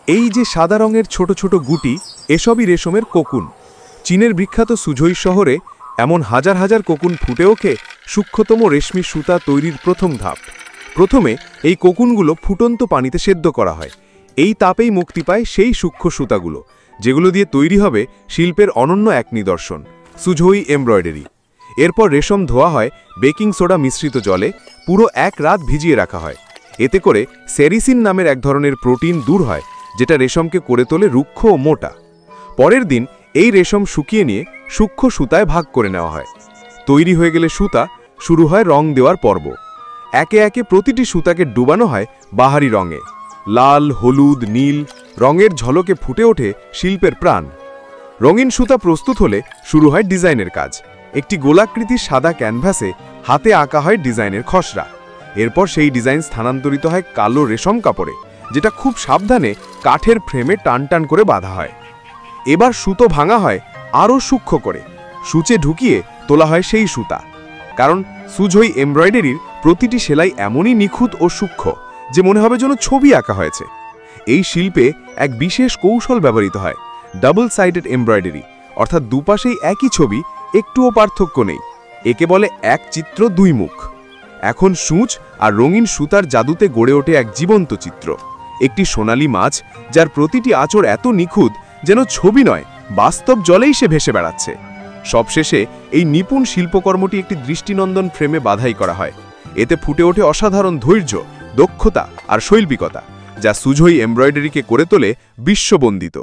এই যে সাদা রঙের ছোট ছোট গুটি, এসবই রেশমের কোকুন। চীনের বিখ্যাত সুঝই শহরে এমন হাজার হাজার কোকুন ফুটে ওঠে সূক্ষ্মতম রেশমি সুতা তৈরির প্রথম ধাপ। প্রথমে এই কোকুনগুলো ফুটন্ত পানিতে সেদ্ধ করা হয়। এই তাপেই মুক্তি পায় সেই সূক্ষ্ম সুতাগুলো, যেগুলো দিয়ে তৈরি হবে শিল্পের অনন্য এক নিদর্শন, সুঝই এমব্রয়ডারি। এরপর রেশম ধোয়া হয় বেকিং সোডা মিশ্রিত জলে, পুরো এক রাত ভিজিয়ে রাখা হয়। এতে করে সেরিসিন নামের এক ধরনের প্রোটিন দূর হয়, যেটা রেশমকে করে তোলে রুক্ষ ও মোটা। পরের দিন এই রেশম শুকিয়ে নিয়ে সূক্ষ্ম সুতায় ভাগ করে নেওয়া হয়। তৈরি হয়ে গেলে সুতা, শুরু হয় রং দেওয়ার পর্ব। একে একে প্রতিটি সুতাকে ডুবানো হয় বাহারি রঙে। লাল, হলুদ, নীল রঙের ঝলকে ফুটে ওঠে শিল্পের প্রাণ। রঙিন সুতা প্রস্তুত হলে শুরু হয় ডিজাইনের কাজ। একটি গোলাকৃতির সাদা ক্যানভাসে হাতে আঁকা হয় ডিজাইনের খসড়া। এরপর সেই ডিজাইন স্থানান্তরিত হয় কালো রেশম কাপড়ে, যেটা খুব সাবধানে কাঠের ফ্রেমে টান টান করে বাঁধা হয়। এবার সুতো ভাঙা হয় আরও সূক্ষ্ম করে, সূচে ঢুকিয়ে তোলা হয় সেই সুতা। কারণ সুঝই এমব্রয়ডারির প্রতিটি সেলাই এমনই নিখুঁত ও সূক্ষ্ম যে মনে হবে যেন ছবি আঁকা হয়েছে। এই শিল্পে এক বিশেষ কৌশল ব্যবহৃত হয়, ডাবল সাইডেড এমব্রয়ডারি, অর্থাৎ দুপাশেই একই ছবি, একটুও পার্থক্য নেই। একে বলে এক চিত্র দুই মুখ। এখন সূচ আর রঙিন সুতার জাদুতে গড়ে ওঠে এক জীবন্ত চিত্র, একটি সোনালী মাছ যার প্রতিটি আঁচড় এত নিখুঁত যেন ছবি নয়, বাস্তব জলেই সে ভেসে বেড়াচ্ছে। সবশেষে এই নিপুণ শিল্পকর্মটি একটি দৃষ্টিনন্দন ফ্রেমে বাধাই করা হয়। এতে ফুটে ওঠে অসাধারণ ধৈর্য, দক্ষতা আর শৈল্পিকতা, যা সুঝই এমব্রয়ডারিকে করে তোলে বিশ্ববন্দিত।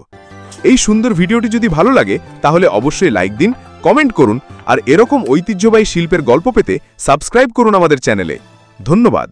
এই সুন্দর ভিডিওটি যদি ভালো লাগে তাহলে অবশ্যই লাইক দিন, কমেন্ট করুন, আর এরকম ঐতিহ্যবাহী শিল্পের গল্প পেতে সাবস্ক্রাইব করুন আমাদের চ্যানেলে। ধন্যবাদ।